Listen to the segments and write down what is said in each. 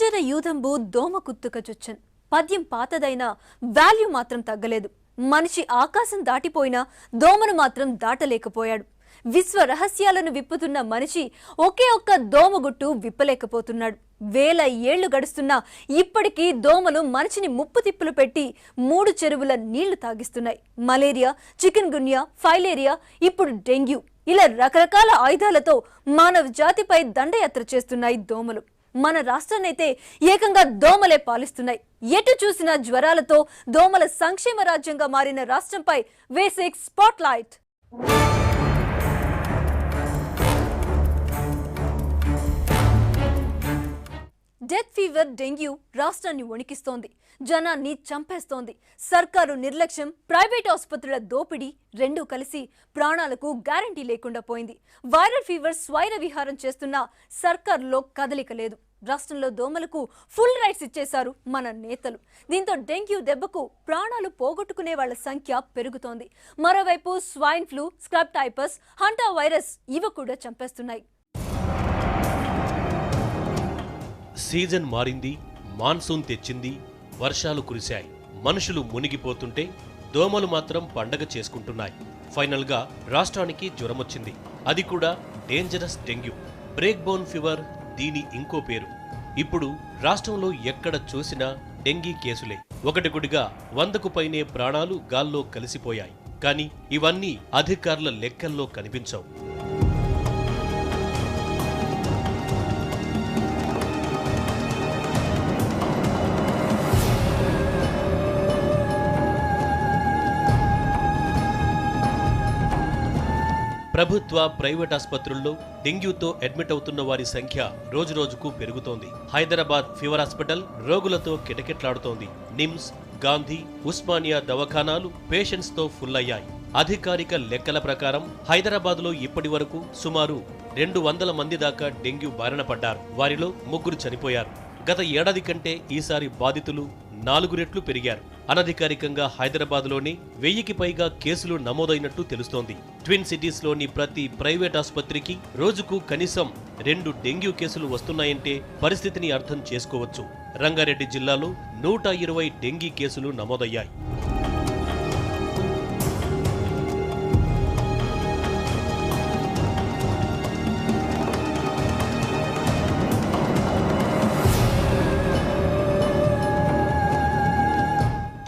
కుంజర యూదంబు దోమ కుత్తుకచుచ్చన్ పద్యం పాతదైనా వాల్యూ మాత్రం తగ్గలేదు. మనిషి ఆకాశం దాటిపోయినా దోమను మాత్రం దాటలేకపోయాడు. విశ్వ రహస్యాలను విప్పుతున్న మనిషి ఒకే ఒక్క దోమగుట్టు విప్పలేకపోతున్నాడు. వేల ఏళ్లు గడుస్తున్నా ఇప్పటికీ దోమలు మనిషిని ముప్పు తిప్పులు పెట్టి 3 చెరువుల నీళ్లు తాగిస్తున్నాయి. మలేరియా, చికెన్ గున్యా, ఫైలేరియా, ఇప్పుడు డెంగ్యూ, ఇలా రకరకాల ఆయుధాలతో మానవ జాతిపై దండయాత్ర చేస్తున్నాయి దోమలు. మన రాష్ట్రాన్నైతే ఏకంగా దోమలే పాలిస్తున్నాయి. ఎటు చూసినా జ్వరాలతో దోమల సంక్షేమ రాజ్యంగా మారిన రాష్ట్రంపై వేసిక్ spotlight. Death fever, dengue రాష్ట్రాన్ని వణికిస్తోంది, జనాన్ని చంపేస్తోంది. సర్కారు నిర్లక్ష్యం, ప్రైవేట్ ఆసుపత్రుల దోపిడీ రెండూ కలిసి ప్రాణాలకు గ్యారంటీ లేకుండా పోయింది. వైరల్ ఫీవర్ స్వైర విహారం చేస్తున్న సర్కారులో కదలిక లేదు. రాష్ట్రంలో దోమలకు ఫుల్ రైట్స్ ఇచ్చేశారు మన నేతలు. దీంతో డెంగ్యూ దెబ్బకు ప్రాణాలు పోగొట్టుకునే వాళ్ల సంఖ్య పెరుగుతోంది. మరోవైపు swine flu, scrub typhus, hanta virus ఇవి కూడా చంపేస్తున్నాయి. సీజన్ మారింది, మాన్సూన్ తెచ్చింది, వర్షాలు కురిశాయి, మనుషులు మునిగిపోతుంటే దోమలు మాత్రం పండగ చేసుకుంటున్నాయి. ఫైనల్ గా రాష్ట్రానికి జ్వరమొచ్చింది. అది కూడా dangerous dengue, break bone fever దీని ఇంకో పేరు. ఇప్పుడు రాష్ట్రంలో ఎక్కడ చూసినా డెంగీ కేసులే. ఒకటిగుడిగా 100కు పైనే ప్రాణాలు గాల్లో కలిసిపోయాయి. కానీ ఇవన్నీ అధికారుల లెక్కల్లో కనిపించవు. ప్రభుత్వ, ప్రైవేట్ ఆసుపత్రుల్లో డెంగ్యూతో అడ్మిట్ అవుతున్న వారి సంఖ్య రోజురోజుకు పెరుగుతోంది. హైదరాబాద్ ఫీవర్ హాస్పిటల్ రోగులతో కిటకిట్లాడుతోంది. నిమ్స్, గాంధీ, ఉస్మానియా దవాఖానాలు పేషెంట్స్ తో ఫుల్ అయ్యాయి. అధికారిక లెక్కల ప్రకారం హైదరాబాద్లో ఇప్పటి వరకు సుమారు 200 మంది దాకా డెంగ్యూ బారిన పడ్డారు. వారిలో 3 చనిపోయారు. గత ఏడాది కంటే ఈసారి బాధితులు 4 రెట్లు పెరిగారు. అనధికారికంగా హైదరాబాద్లోనే 1000కి పైగా కేసులు నమోదైనట్టు తెలుస్తోంది. ట్విన్ సిటీస్లోని ప్రతి ప్రైవేట్ ఆసుపత్రికి రోజుకు కనీసం 2 డెంగ్యూ కేసులు వస్తున్నాయంటే పరిస్థితిని అర్థం చేసుకోవచ్చు. రంగారెడ్డి జిల్లాలో 120 డెంగీ కేసులు నమోదయ్యాయి.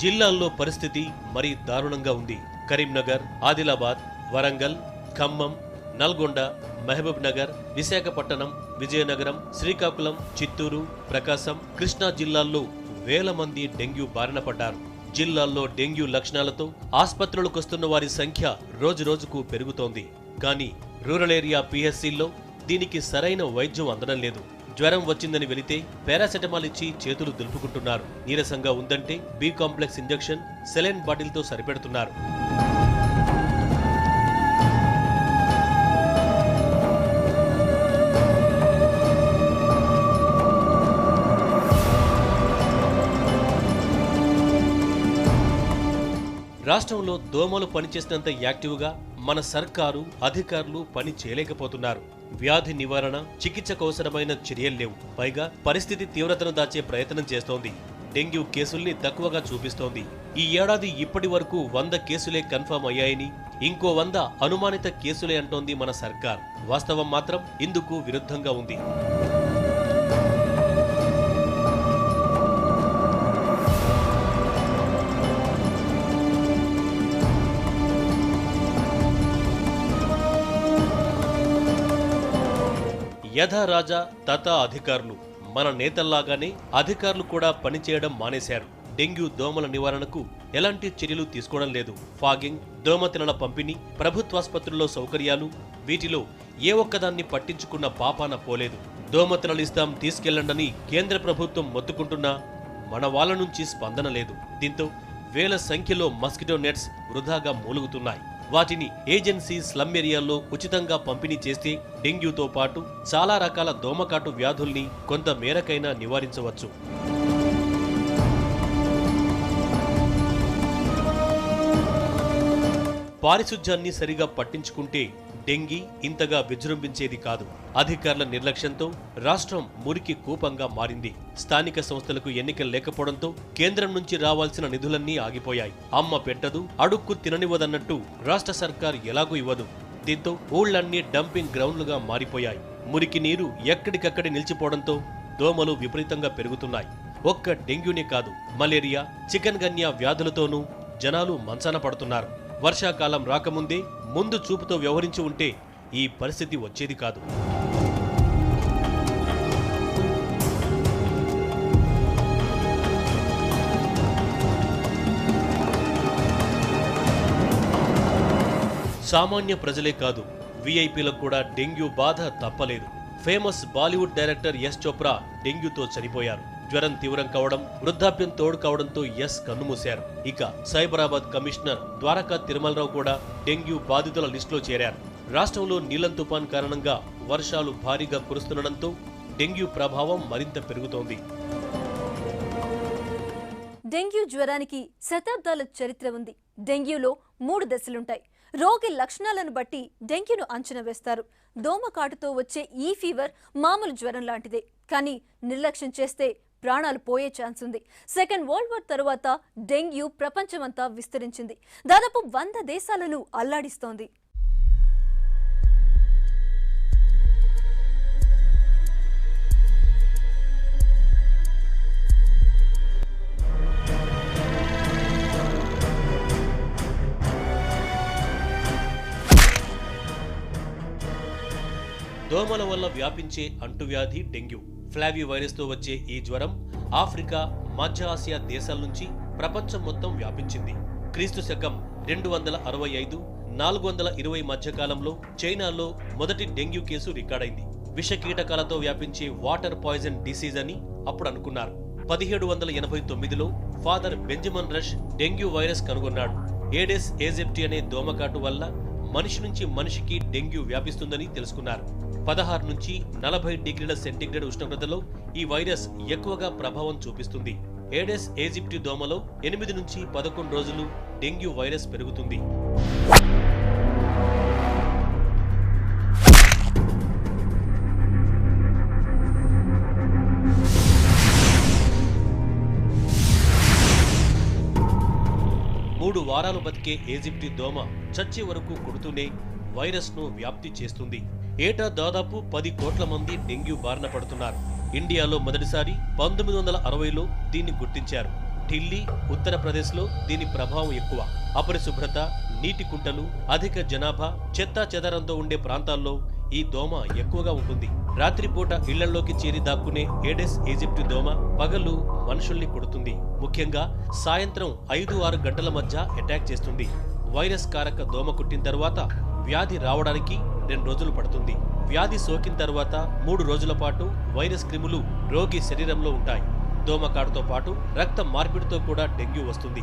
జిల్లాల్లో పరిస్థితి మరీ దారుణంగా ఉంది. కరీంనగర్, ఆదిలాబాద్, వరంగల్, ఖమ్మం, నల్గొండ, మహబూబ్ నగర్, విశాఖపట్నం, విజయనగరం, శ్రీకాకుళం, చిత్తూరు, ప్రకాశం, కృష్ణా జిల్లాల్లో వేల మంది డెంగ్యూ బారిన పడ్డారు. జిల్లాల్లో డెంగ్యూ లక్షణాలతో ఆసుపత్రులకొస్తున్న వారి సంఖ్య రోజురోజుకు పెరుగుతోంది. కానీ రూరల్ ఏరియా పిహెచ్సిల్లో దీనికి సరైన వైద్యం అందడం లేదు. జ్వరం వచ్చిందని వెళితే పారాసెటమాల్ ఇచ్చి చేతులు దులుపుకుంటున్నారు. నీరసంగా ఉందంటే బి కాంప్లెక్స్ ఇంజెక్షన్, సెలైన్ బాటిల్తో సరిపెడుతున్నారు. రాష్ట్రంలో దోమలు పనిచేసినంత యాక్టివ్గా మన సర్కారు, అధికారులు పని చేయలేకపోతున్నారు. వ్యాధి నివారణ, చికిత్సకు అవసరమైన చర్యలు లేవు. పైగా పరిస్థితి తీవ్రతను దాచే ప్రయత్నం చేస్తోంది. డెంగ్యూ కేసుల్ని తక్కువగా చూపిస్తోంది. ఈ ఏడాది ఇప్పటి వరకు 100 కేసులే కన్ఫర్మ్ అయ్యాయని, ఇంకో 100 అనుమానిత కేసులే అంటోంది మన సర్కార్. వాస్తవం మాత్రం ఇందుకు విరుద్ధంగా ఉంది. యథా రాజా తథా అధికారులు. మన నేతల్లాగానే అధికారులు కూడా పనిచేయడం మానేశారు. డెంగ్యూ దోమల నివారణకు ఎలాంటి చర్యలు తీసుకోవడం లేదు. ఫాగింగ్, దోమతెరల పంపిణీ, ప్రభుత్వాసుపత్రుల్లో సౌకర్యాలు, వీటిలో ఏ ఒక్కదాన్ని పట్టించుకున్న పాపాన పోలేదు. దోమతెరలిస్తాం తీసుకెళ్లండని కేంద్ర ప్రభుత్వం మొత్తుకుంటున్నా మన వాళ్ళ నుంచి స్పందన లేదు. దీంతో వేల సంఖ్యలో మస్కిటో నెట్స్ వృధాగా మూలుగుతున్నాయి. వాటిని ఏజెన్సీ, స్లమ్ ఏరియాల్లో ఉచితంగా పంపిణీ చేస్తే డెంగ్యూతో పాటు చాలా రకాల దోమకాటు వ్యాధుల్ని కొంత మేరకైనా నివారించవచ్చు. పారిశుధ్యాన్ని సరిగా పట్టించుకుంటే డెంగీ ఇంతగా విజృంభించేది కాదు. అధికారుల నిర్లక్ష్యంతో రాష్ట్రం మురికి కూపంగా మారింది. స్థానిక సంస్థలకు ఎన్నికలు లేకపోవడంతో కేంద్రం నుంచి రావాల్సిన నిధులన్నీ ఆగిపోయాయి. అమ్మ పెట్టదు, అడుక్కు తిననివ్వదన్నట్టు రాష్ట్ర సర్కార్ ఎలాగూ ఇవ్వదు. దీంతో ఊళ్ళన్నీ డంపింగ్ గ్రౌండ్లుగా మారిపోయాయి. మురికి నీరు ఎక్కడికక్కడే నిలిచిపోవడంతో దోమలు విపరీతంగా పెరుగుతున్నాయి. ఒక్క డెంగ్యూనే కాదు, మలేరియా, చికెన్ గన్యా వ్యాధులతోనూ జనాలు మంచాన పడుతున్నారు. వర్షాకాలం రాకముందే ముందు చూపుతో వ్యవహరించి ఉంటే ఈ పరిస్థితి వచ్చేది కాదు. సామాన్య ప్రజలే కాదు, వీఐపీలకు కూడా డెంగ్యూ బాధ తప్పలేదు. ఫేమస్ బాలీవుడ్ డైరెక్టర్ యశ్ చోప్రా డెంగ్యూతో చనిపోయారు. జ్వరం తీవ్రం కావడం, వృద్ధాప్యం తోడు కావడంతో యశ్ కన్నుమూశారు. ఇక సైబరాబాద్ కమిషనర్ ద్వారకా తిరుమలరావు కూడా డెంగ్యూ బాధితుల లిస్టులో చేరారు. రాష్ట్రంలో నీలం తుపాన్ కారణంగా వర్షాలు భారీగా కురుస్తుండటంతో డెంగ్యూ ప్రభావం మరింత పెరుగుతోంది. డెంగ్యూ జ్వరానికి శతాబ్దాల చరిత్ర ఉంది. డెంగ్యూలో 3 దశలుంటాయి. రోగి లక్షణాలను బట్టి డెంగ్యూను అంచనా వేస్తారు. దోమకాటుతో వచ్చే ఈ ఫీవర్ మామూలు జ్వరం లాంటిదే, కానీ నిర్లక్ష్యం చేస్తే ప్రాణాలు పోయే ఛాన్స్ ఉంది. సెకండ్ వరల్డ్ వార్ తరువాత డెంగ్యూ ప్రపంచమంతా విస్తరించింది. దాదాపు 100 దేశాలను అల్లాడిస్తోంది. దోమల వల్ల వ్యాపించే అంటువ్యాధి డెంగ్యూ. ఫ్లావీ వైరస్తో వచ్చే ఈ జ్వరం ఆఫ్రికా, మధ్య ఆసియా దేశాల నుంచి ప్రపంచం మొత్తం వ్యాపించింది. క్రీస్తు శకం 265, 420 మధ్య కాలంలో చైనాలో మొదటి డెంగ్యూ కేసు రికార్డైంది. విషకీటకాలతో వ్యాపించే వాటర్ పాయిజన్ డిసీజ్ అని అప్పుడు అనుకున్నారు. 1789లో father Benjamin Rush dengue virus కనుగొన్నాడు. ఏడెస్ ఏజిప్టి అనే దోమకాటు వల్ల మనిషి నుంచి మనిషికి డెంగ్యూ వ్యాపిస్తుందని తెలుసుకున్నారు. 16 నుంచి 40 డిగ్రీల సెంటీగ్రేడ్ ఉష్ణోగ్రతలో ఈ వైరస్ ఎక్కువగా ప్రభావం చూపిస్తుంది. ఏడెస్ ఈజిప్టి దోమలో 8 నుంచి 11 రోజులు డెంగ్యూ వైరస్ పెరుగుతుంది. మూడు వారాలు బతికే ఈజిప్టి దోమ చచ్చే వరకు కుడుతూనే వైరస్ను వ్యాప్తి చేస్తుంది. ఏటా దాదాపు 10 కోట్ల మంది డెంగ్యూ బారిన పడుతున్నారు. ఇండియాలో మొదటిసారి 1960లో దీన్ని గుర్తించారు. ఢిల్లీ, ఉత్తరప్రదేశ్లో దీని ప్రభావం ఎక్కువ. అపరిశుభ్రత, నీటి కుంటలు, అధిక జనాభా, చెత్తా చెదారంతో ఉండే ప్రాంతాల్లో ఈ దోమ ఎక్కువగా ఉంటుంది. రాత్రిపూట ఇళ్లలోకి చేరి దాక్కునే ఏడెస్ ఈజిప్టి దోమ పగలు మనుషుల్ని కుడుతుంది. ముఖ్యంగా సాయంత్రం 5-6 గంటల మధ్య అటాక్ చేస్తుంది. వైరస్ కారక దోమ కుట్టిన తర్వాత వ్యాధి రావడానికి 2 రోజులు పడుతుంది. వ్యాధి సోకిన తర్వాత 3 రోజుల పాటు వైరస్ క్రిములు రోగి శరీరంలో ఉంటాయి. దోమకాటుతో పాటు రక్త మార్పిడితో కూడా డెంగ్యూ వస్తుంది.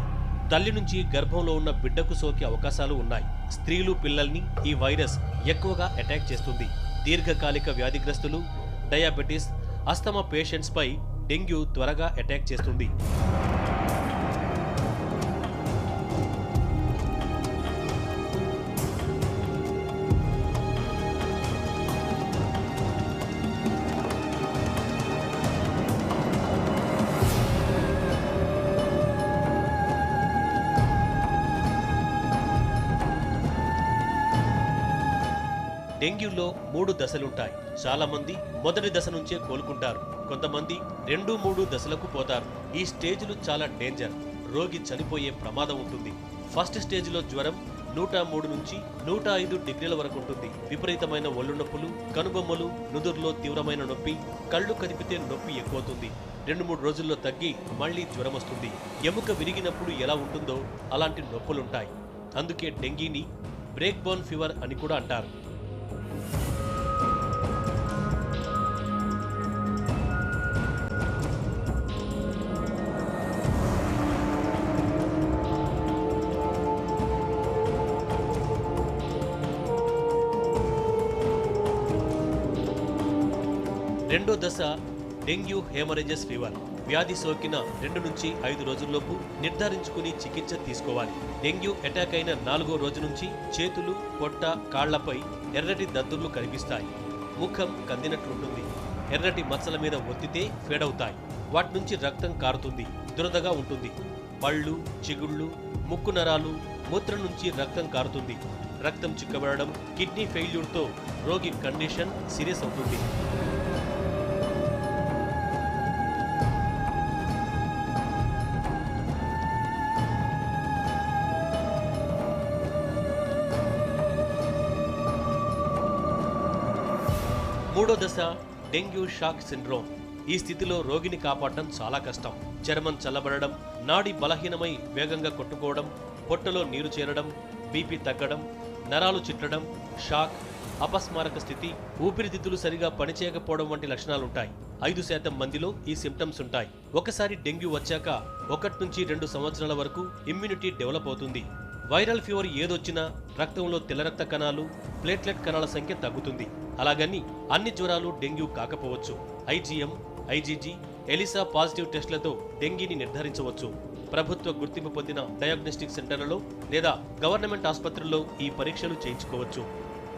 తల్లి నుంచి గర్భంలో ఉన్న బిడ్డకు సోకే అవకాశాలు ఉన్నాయి. స్త్రీలు, పిల్లల్ని ఈ వైరస్ ఎక్కువగా అటాక్ చేస్తుంది. దీర్ఘకాలిక వ్యాధిగ్రస్తులు, డయాబెటీస్, అస్తమా పేషెంట్స్ పై డెంగ్యూ త్వరగా అటాక్ చేస్తుంది. డెంగ్యూలో 3 దశలుంటాయి. చాలా మంది మొదటి దశ నుంచే కోలుకుంటారు. కొంతమంది 2-3 దశలకు పోతారు. ఈ స్టేజ్లు చాలా డేంజర్. రోగి చనిపోయే ప్రమాదం ఉంటుంది. ఫస్ట్ స్టేజ్లో జ్వరం 103 నుంచి 105 డిగ్రీల వరకు ఉంటుంది. విపరీతమైన ఒళ్ళు నొప్పులు, కనుబొమ్మలు, నుదురులో తీవ్రమైన నొప్పి, కళ్ళు కదిపితే నొప్పి ఎక్కువవుతుంది. 2-3 రోజుల్లో తగ్గి మళ్లీ జ్వరం వస్తుంది. ఎముక విరిగినప్పుడు ఎలా ఉంటుందో అలాంటి నొప్పులుంటాయి. అందుకే డెంగీని బ్రేక్ బోన్ ఫీవర్ అని కూడా అంటారు. రెండో దశ డెంగ్యూ హెమరేజెస్ ఫీవర్. వ్యాధి సోకిన 2 నుంచి 5 రోజుల్లోపు నిర్ధారించుకుని చికిత్స తీసుకోవాలి. డెంగ్యూ అటాక్ అయిన 4వ రోజు నుంచి చేతులు, పొట్ట, కాళ్లపై ఎర్రటి దద్దుర్లు కనిపిస్తాయి. ముఖం కందినట్లుంటుంది. ఎర్రటి మచ్చల మీద ఒత్తితే ఫేడవుతాయి. వాటి నుంచి రక్తం కారుతుంది. దురదగా ఉంటుంది. పళ్ళు, చిగుళ్ళు, ముక్కు నరాలు, మూత్రం నుంచి రక్తం కారుతుంది. రక్తం చిక్కబడడం, కిడ్నీ ఫెయిల్యూర్తో రోగి కండిషన్ సీరియస్ అవుతుంది. మూడో దశ డెంగ్యూ షాక్ సిండ్రోమ్. ఈ స్థితిలో రోగిని కాపాడటం చాలా కష్టం. చర్మం చల్లబడడం, నాడి బలహీనమై వేగంగా కొట్టుకోవడం, పొట్టలో నీరు చేరడం, బీపీ తగ్గడం, నరాలు చిట్లడం, షాక్, అపస్మారక స్థితి, ఊపిరితిత్తులు సరిగా పనిచేయకపోవడం వంటి లక్షణాలుంటాయి. 5% మందిలో ఈ సిమ్టమ్స్ ఉంటాయి. ఒకసారి డెంగ్యూ వచ్చాక 1 నుంచి 2 సంవత్సరాల వరకు ఇమ్యూనిటీ డెవలప్ అవుతుంది. వైరల్ ఫీవర్ ఏదొచ్చినా రక్తంలో తెల్ల రక్త కణాలు, ప్లేట్లెట్ కణాల సంఖ్య తగ్గుతుంది. అలాగని అన్ని జ్వరాలు డెంగ్యూ కాకపోవచ్చు. ఐజీఎం, ఐజీజీ, ఎలిసా పాజిటివ్ టెస్టులతో డెంగీని నిర్ధారించవచ్చు. ప్రభుత్వ గుర్తింపు పొందిన డయాగ్నోస్టిక్ సెంటర్లలో లేదా గవర్నమెంట్ ఆసుపత్రుల్లో ఈ పరీక్షలు చేయించుకోవచ్చు.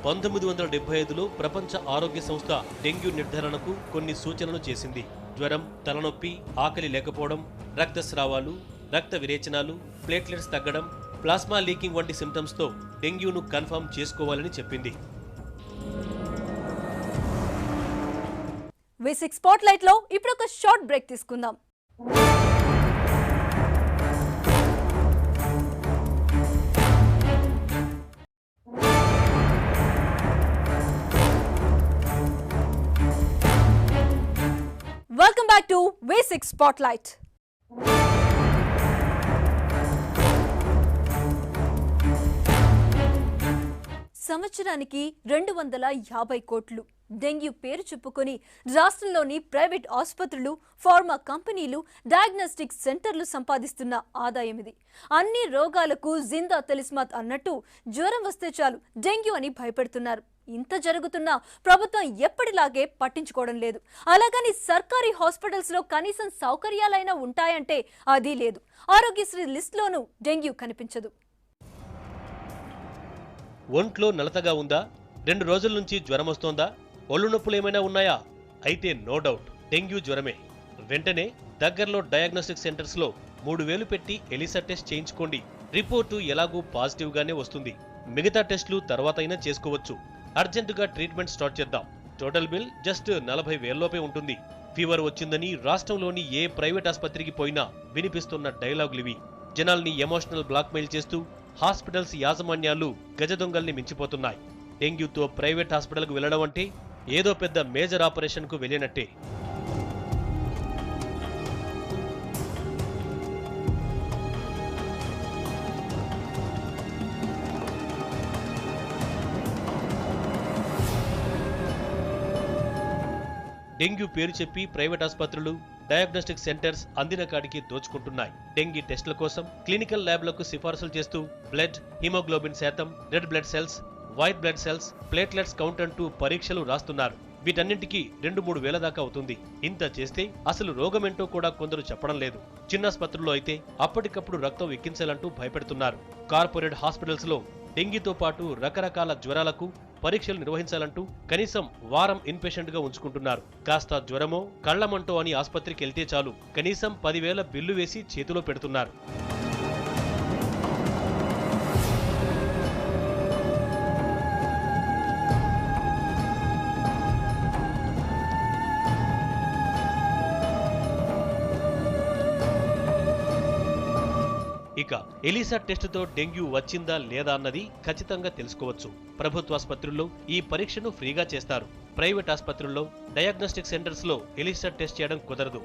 1975లో ప్రపంచ ఆరోగ్య సంస్థ డెంగ్యూ నిర్ధారణకు కొన్ని సూచనలు చేసింది. జ్వరం, తలనొప్పి, ఆకలి లేకపోవడం, రక్తస్రావాలు, రక్త విరేచనాలు, ప్లేట్లెట్స్ తగ్గడం, ప్లాస్మా లీకింగ్ వంటి సిమ్టమ్స్తో డెంగ్యూను కన్ఫర్మ్ చేసుకోవాలని చెప్పింది. V6 స్పాట్లైట్ లో ఇప్పుడు ఒక షార్ట్ బ్రేక్ తీసుకుందాం. Welcome back to V6 spotlight. సంవత్సరానికి 250 కోట్లు. డెంగ్యూ పేరు చెప్పుకొని రాష్ట్రంలోని ప్రైవేట్ ఆసుపత్రులు, ఫార్మా కంపెనీలు, డయాగ్నోస్టిక్ సెంటర్లు సంపాదిస్తున్న ఆదాయం ఇది. అన్ని రోగాలకు జిందా తలిస్మాత్ అన్నట్టు జ్వరం వస్తే చాలు డెంగ్యూ అని భయపెడుతున్నారు. ఇంత జరుగుతున్నా ప్రభుత్వం ఎప్పటిలాగే పట్టించుకోవడం లేదు. అలాగని సర్కారీ హాస్పిటల్స్ లో కనీసం సౌకర్యాలైనా ఉంటాయంటే అది లేదు. ఆరోగ్యశ్రీ లిస్టులోనూ డెంగ్యూ కనిపించదు. ఒంట్లో నలతగా ఉందా? 2 రోజుల నుంచి జ్వరం వస్తోందా? ఒళ్ళు నొప్పులు ఏమైనా ఉన్నాయా? అయితే నో డౌట్ డెంగ్యూ జ్వరమే. వెంటనే దగ్గరలో డయాగ్నోస్టిక్ సెంటర్స్లో 3000 పెట్టి ఎలిసా టెస్ట్ చేయించుకోండి. రిపోర్టు ఎలాగూ పాజిటివ్గానే వస్తుంది. మిగతా టెస్టులు తర్వాతైనా చేసుకోవచ్చు. అర్జెంటుగా ట్రీట్మెంట్ స్టార్ట్ చేద్దాం. టోటల్ బిల్ జస్ట్ 40,000 లోపే ఉంటుంది. ఫీవర్ వచ్చిందని రాష్ట్రంలోని ఏ ప్రైవేట్ ఆసుపత్రికి పోయినా వినిపిస్తున్న డైలాగులివి. జనాల్ని ఎమోషనల్ బ్లాక్మెయిల్ చేస్తూ హాస్పిటల్స్ యాజమాన్యాలు గజదొంగల్ని మించిపోతున్నాయి. డెంగ్యూతో ప్రైవేట్ హాస్పిటల్కు వెళ్లడం అంటే ఏదో పెద్ద మేజర్ ఆపరేషన్కు వెళ్ళినట్టే. డెంగ్యూ పేరు చెప్పి ప్రైవేట్ ఆసుపత్రులు, డయాగ్నోస్టిక్ సెంటర్స్ అందిన కాడికి దోచుకుంటున్నాయి. డెంగీ టెస్టుల కోసం క్లినికల్ ల్యాబ్లకు సిఫార్సులు చేస్తూ బ్లడ్, హిమోగ్లోబిన్ శాతం, red blood cells, white blood cells, platelets count అంటూ పరీక్షలు రాస్తున్నారు. వీటన్నింటికీ 2-3 వేల దాకా అవుతుంది. ఇంత చేస్తే అసలు రోగమేంటో కూడా కొందరు చెప్పడం లేదు. చిన్నాసుపత్రుల్లో అయితే అప్పటికప్పుడు రక్తం ఎక్కించాలంటూ భయపెడుతున్నారు. కార్పొరేట్ హాస్పిటల్స్ లో డెంగీతో పాటు రకరకాల జ్వరాలకు పరీక్షలు నిర్వహించాలంటూ కనీసం వారం ఇన్పేషెంట్ గా ఉంచుకుంటున్నారు. కాస్త జ్వరమో, కళ్లమంటో అని ఆసుపత్రికి వెళ్తే చాలు కనీసం 10,000 బిల్లు వేసి చేతిలో పెడుతున్నారు. ఇక ఎలిసా టెస్టుతో డెంగ్యూ వచ్చిందా లేదా అన్నది ఖచ్చితంగా తెలుసుకోవచ్చు. ప్రభుత్వాసుపత్రుల్లో ఈ పరీక్షను ఫ్రీగా చేస్తారు. ప్రైవేట్ ఆసుపత్రుల్లో, డయాగ్నోస్టిక్ సెంటర్స్ లో ఎలిసా టెస్ట్ చేయడం కుదరదు.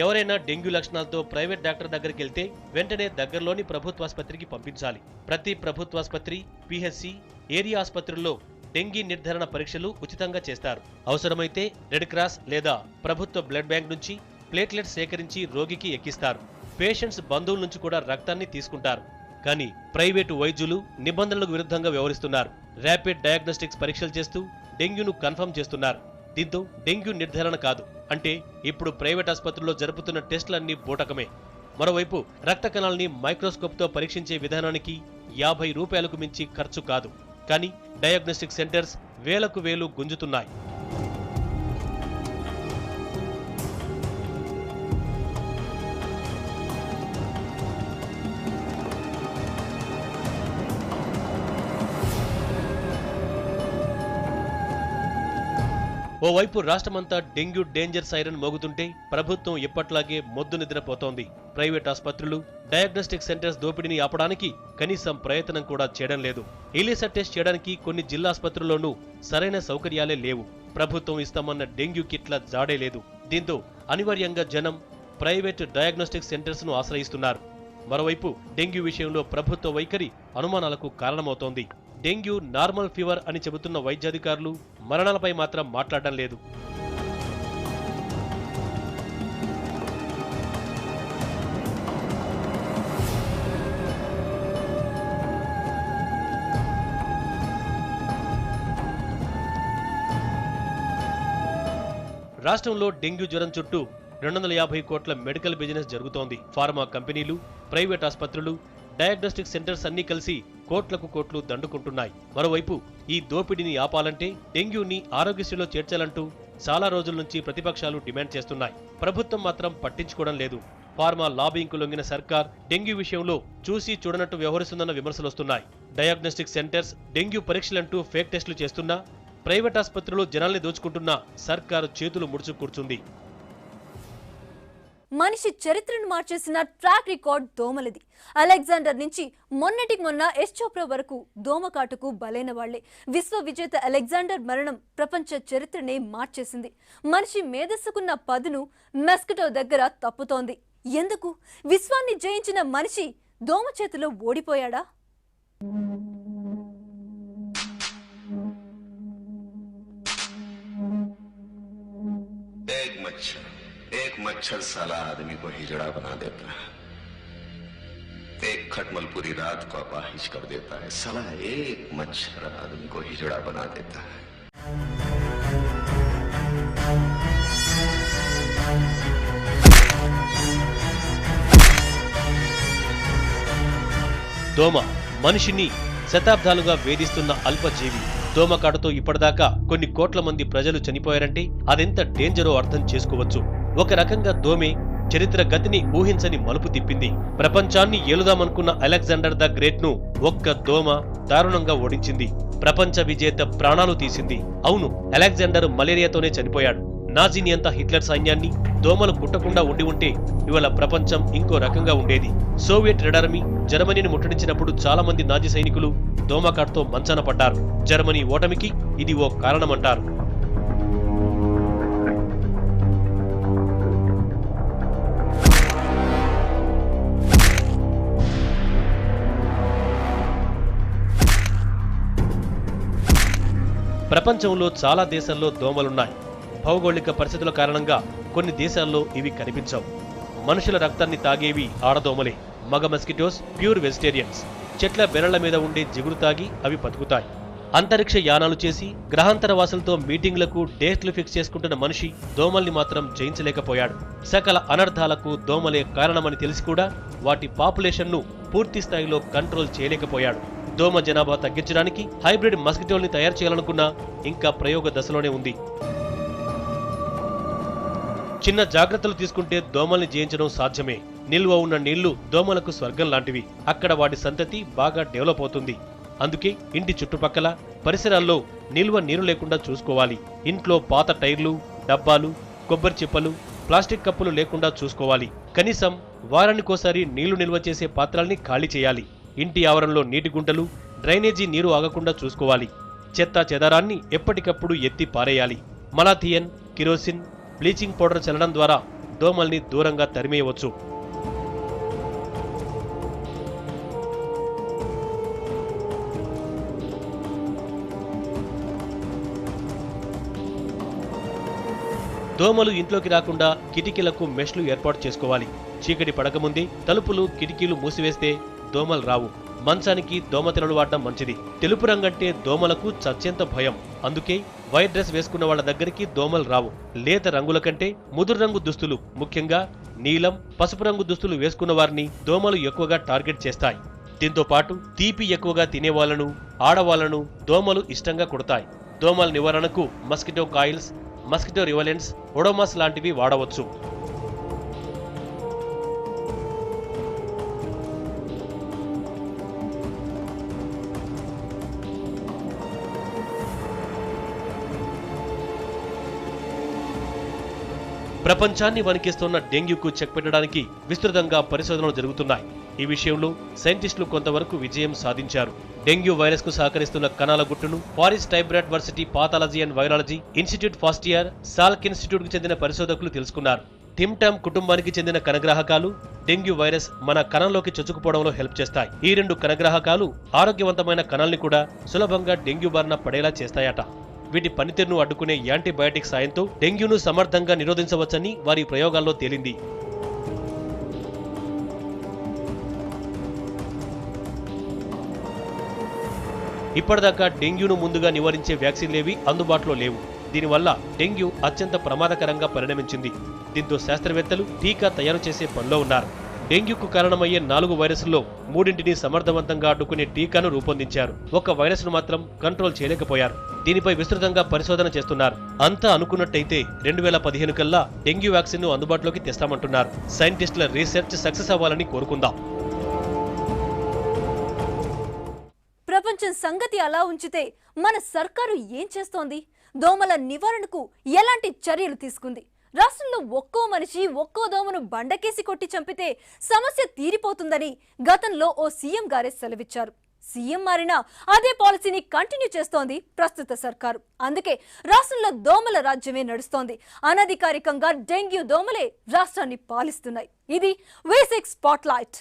ఎవరైనా డెంగ్యూ లక్షణాలతో ప్రైవేట్ డాక్టర్ దగ్గరికి వెళ్తే వెంటనే దగ్గరలోని ప్రభుత్వాసుపత్రికి పంపించాలి. ప్రతి ప్రభుత్వాసుపత్రి, పిహెచ్సి, ఏరియా ఆసుపత్రుల్లో డెంగీ నిర్ధారణ పరీక్షలు ఉచితంగా చేస్తారు. అవసరమైతే రెడ్ క్రాస్ లేదా ప్రభుత్వ బ్లడ్ బ్యాంక్ నుంచి ప్లేట్లెట్స్ సేకరించి రోగికి ఎక్కిస్తారు. పేషెంట్స్ బంధువుల నుంచి కూడా రక్తాన్ని తీసుకుంటారు. కానీ ప్రైవేటు వైద్యులు నిబంధనలకు విరుద్ధంగా వ్యవహరిస్తున్నారు. ర్యాపిడ్ డయాగ్నోస్టిక్స్ పరీక్షలు చేస్తూ డెంగ్యూను కన్ఫర్మ్ చేస్తున్నారు. దీంతో డెంగ్యూ నిర్ధారణ కాదు, అంటే ఇప్పుడు ప్రైవేట్ ఆసుపత్రుల్లో జరుపుతున్న టెస్టులన్నీ బూటకమే. మరోవైపు రక్త కణాల్ని మైక్రోస్కోప్తో పరీక్షించే విధానానికి 50 రూపాయలకు మించి ఖర్చు కాదు. కానీ డయాగ్నోస్టిక్ సెంటర్స్ వేలకు వేలు గుంజుతున్నాయి. ఓవైపు రాష్ట్రమంతా డెంగ్యూ డేంజర్ సైరన్ మోగుతుంటే ప్రభుత్వం ఎప్పట్లాగే మొద్దు నిద్రపోతోంది. ప్రైవేట్ ఆసుపత్రులు, డయాగ్నోస్టిక్ సెంటర్స్ దోపిడీని ఆపడానికి కనీసం ప్రయత్నం కూడా చేయడం లేదు. ఎలిసా టెస్ట్ చేయడానికి కొన్ని జిల్లా ఆసుపత్రుల్లోనూ సరైన సౌకర్యాలే లేవు. ప్రభుత్వం ఇస్తామన్న డెంగ్యూ కిట్ల జాడే లేదు. దీంతో అనివార్యంగా జనం ప్రైవేట్ డయాగ్నోస్టిక్ సెంటర్స్ ను ఆశ్రయిస్తున్నారు. మరోవైపు డెంగ్యూ విషయంలో ప్రభుత్వ వైఖరి అనుమానాలకు కారణమవుతోంది. డెంగ్యూ నార్మల్ ఫీవర్ అని చెబుతున్న వైద్యాధికారులు మరణాలపై మాత్రం మాట్లాడడం లేదు. రాష్ట్రంలో డెంగ్యూ జ్వరం చుట్టూ 250 కోట్ల మెడికల్ బిజినెస్ జరుగుతోంది. ఫార్మా కంపెనీలు, ప్రైవేట్ ఆసుపత్రులు, డయాగ్నోస్టిక్ సెంటర్స్ అన్నీ కలిసి కోట్లకు కోట్లు దండుకుంటున్నాయి. మరోవైపు ఈ దోపిడీని ఆపాలంటే డెంగ్యూని ఆరోగ్యశ్రీలో చేర్చాలంటూ చాలా రోజుల నుంచి ప్రతిపక్షాలు డిమాండ్ చేస్తున్నాయి. ప్రభుత్వం మాత్రం పట్టించుకోవడం లేదు. ఫార్మా లాబింగ్కు లొంగిన సర్కార్ డెంగ్యూ విషయంలో చూసి చూడనట్టు వ్యవహరిస్తుందన్న విమర్శలొస్తున్నాయి. డయాగ్నోస్టిక్ సెంటర్స్ డెంగ్యూ పరీక్షలంటూ ఫేక్ టెస్టులు చేస్తున్నా, ప్రైవేట్ ఆసుపత్రులు జనాల్ని దోచుకుంటున్నా సర్కారు చేతులు ముడుచు కూర్చుంది. మనిషి చరిత్రను మార్చేసిన ట్రాక్ రికార్డ్ దోమలది. అలెగ్జాండర్ నుంచి మొన్నటికి మొన్న ఎస్ చోప్రా వరకు దోమకాటుకు బలైన వాళ్లే. విశ్వ విజేత అలెగ్జాండర్ మరణం ప్రపంచ చరిత్రనే మార్చేసింది. మనిషి మేధస్సుకున్న పదును మెస్కిటో దగ్గర తప్పుతోంది. ఎందుకు? విశ్వాన్ని జయించిన మనిషి దోమ చేతిలో ఓడిపోయాడా? एक मच्छर साला आदमी को हिजड़ा बना देता है। एक खटमल पूरी रात को अपाहिज कर देता है। साला एक मच्छर आदमी को हिजड़ा बना देता है। దోమ మనిషిని శతాబ్దాలుగా వేధిస్తున్న అల్పజీవి. దోమకాటుతో ఇప్పటిదాకా కొన్ని కోట్ల మంది ప్రజలు చనిపోయారంటే అదెంత డేంజరో అర్థం చేసుకోవచ్చు. ఒక రకంగా దోమే చరిత్ర గతిని ఊహించని మలుపు తిప్పింది. ప్రపంచాన్ని ఏలుదామనుకున్న అలెగ్జాండర్ ద గ్రేట్ ను ఒక్క దోమ దారుణంగా ఓడించింది. ప్రపంచ విజేత ప్రాణాలు తీసింది. అవును, అలెగ్జాండర్ మలేరియాతోనే చనిపోయాడు. నాజీని అంతా హిట్లర్ సైన్యాన్ని దోమలు కుట్టకుండా ఉండి ఉంటే ఇవాళ ప్రపంచం ఇంకో రకంగా ఉండేది. సోవియట్ రెడ్ ఆర్మీ జర్మనీని ముట్టడించినప్పుడు చాలా మంది నాజీ సైనికులు దోమకాటుతో మంచాన పడ్డారు. జర్మనీ ఓటమికి ఇది ఓ కారణమంటారు. ప్రపంచంలో చాలా దేశాల్లో దోమలున్నాయి. భౌగోళిక పరిస్థితుల కారణంగా కొన్ని దేశాల్లో ఇవి కనిపించవు. మనుషుల రక్తాన్ని తాగేవి ఆడదోమలే. మగ మస్కిటోస్ ప్యూర్ వెజిటేరియన్స్. చెట్ల బెరళ్ల మీద ఉండే జిగురు తాగి అవి బతుకుతాయి. అంతరిక్ష యానాలు చేసి గ్రహాంతర వాసులతో మీటింగ్లకు డేట్లు ఫిక్స్ చేసుకుంటున్న మనిషి దోమల్ని మాత్రం జయించలేకపోయాడు. సకల అనర్థాలకు దోమలే కారణమని తెలిసి కూడా వాటి పాపులేషన్ను పూర్తి స్థాయిలో కంట్రోల్ చేయలేకపోయాడు. దోమ జనాభా తగ్గించడానికి హైబ్రిడ్ మస్కిటోల్ని తయారు చేయాలనుకున్నా ఇంకా ప్రయోగ దశలోనే ఉంది. చిన్న జాగ్రత్తలు తీసుకుంటే దోమల్ని జయించడం సాధ్యమే. నిల్వ ఉన్న నీళ్లు దోమలకు స్వర్గం లాంటివి. అక్కడ వాటి సంతతి బాగా డెవలప్ అవుతుంది. అందుకే ఇంటి చుట్టుపక్కల పరిసరాల్లో నిల్వ నీరు లేకుండా చూసుకోవాలి. ఇంట్లో పాత టైర్లు, డబ్బాలు, కొబ్బరి చిప్పలు, ప్లాస్టిక్ కప్పులు లేకుండా చూసుకోవాలి. కనీసం వారానికోసారి నీళ్లు నిల్వ చేసే పాత్రల్ని ఖాళీ చేయాలి. ఇంటి ఆవరణలో నీటి గుంటలు, డ్రైనేజీ నీరు ఆగకుండా చూసుకోవాలి. చెత్త చెదారాన్ని ఎప్పటికప్పుడు ఎత్తి పారేయాలి. మలాథియన్, కిరోసిన్, బ్లీచింగ్ పౌడర్ చల్లడం ద్వారా దోమల్ని దూరంగా తరిమేయవచ్చు. దోమలు ఇంట్లోకి రాకుండా కిటికీలకు మెష్లు ఏర్పాటు చేసుకోవాలి. చీకటి పడకముందే తలుపులు, కిటికీలు మూసివేస్తే దోమలు రావు. మంచానికి దోమతెరలు వాడడం మంచిది. తెలుపు రంగంటే దోమలకు చచ్చేంత భయం. అందుకే వైట్ డ్రెస్ వేసుకున్న వాళ్ళ దగ్గరికి దోమలు రావు. లేత రంగుల కంటే ముదురు రంగు దుస్తులు, ముఖ్యంగా నీలం, పసుపు రంగు దుస్తులు వేసుకున్న వారిని దోమలు ఎక్కువగా టార్గెట్ చేస్తాయి. దీంతో పాటు తీపి ఎక్కువగా తినేవాళ్లను, ఆడవాళ్లను దోమలు ఇష్టంగా కుడతాయి. దోమల నివారణకు మస్కిటో కాయిల్స్, మస్కిటో రివలెంట్స్, ఒడోమాస్ లాంటివి వాడవచ్చు. ప్రపంచాన్ని వణికిస్తున్న డెంగ్యూకు చెక్ పెట్టడానికి విస్తృతంగా పరిశోధనలు జరుగుతున్నాయి. ఈ విషయంలో సైంటిస్టులు కొంతవరకు విజయం సాధించారు. డెంగ్యూ వైరస్ కు సహకరిస్తున్న కణాల గుట్టును పారిస్ టైబ్రాట్ varsity pathology and virology institute first year Salk institute కు చెందిన పరిశోధకులు తెలుసుకున్నారు. టిమ్టామ్ కుటుంబానికి చెందిన కణగ్రాహకాలు డెంగ్యూ వైరస్ మన కణంలోకి చొచ్చుకుపోవడంలో హెల్ప్ చేస్తాయి. ఈ 2 కణగ్రాహకాలు ఆరోగ్యవంతమైన కణాల్ని కూడా సులభంగా డెంగ్యూ బారిన పడేలా చేస్తాయట. వీటి పనితీరును అడ్డుకునే యాంటీబయాటిక్ సాయంతో డెంగ్యూను సమర్థంగా నిరోధించవచ్చని వారి ప్రయోగాల్లో తేలింది. ఇప్పటిదాకా డెంగ్యూను ముందుగా నివారించే వ్యాక్సిన్లేవీ అందుబాటులో లేవు. దీనివల్ల డెంగ్యూ అత్యంత ప్రమాదకరంగా పరిణమించింది. దీంతో శాస్త్రవేత్తలు టీకా తయారు చేసే పనిలో ఉన్నారు. డెంగ్యూకు కారణమయ్యే 4 వైరస్లలో 3ని సమర్థవంతంగా అడ్డుకునే టీకాను రూపొందించారు. ఒక వైరస్ను మాత్రం కంట్రోల్ చేయలేకపోయారు. దీనిపై విస్తృతంగా పరిశోధన చేస్తున్నారు. అంతా అనుకున్నట్టయితే 2015 కల్లా డెంగ్యూ వ్యాక్సిన్ ను అందుబాటులోకి తెస్తామంటున్నారు. సైంటిస్టుల రీసెర్చ్ సక్సెస్ అవ్వాలని కోరుకుందాం. ప్రపంచం సంగతి అలా ఉంచితే మన సర్కారు ఏం చేస్తోంది? దోమల నివారణకు ఎలాంటి చర్యలు తీసుకుంది? రాష్ట్రంలో ఒక్కో మనిషి ఒక్కో దోమను బండకేసి కొట్టి చంపితే సమస్య తీరిపోతుందని గతంలో ఓ సీఎం గారే సెలవిచ్చారు. సీఎం మారినా అదే పాలసీని కంటిన్యూ చేస్తోంది ప్రస్తుత సర్కారు. అందుకే రాష్ట్రంలో దోమల రాజ్యమే నడుస్తోంది. అనధికారికంగా డెంగ్యూ దోమలే రాష్ట్రాన్ని పాలిస్తున్నాయి. ఇది V6 స్పాట్లైట్.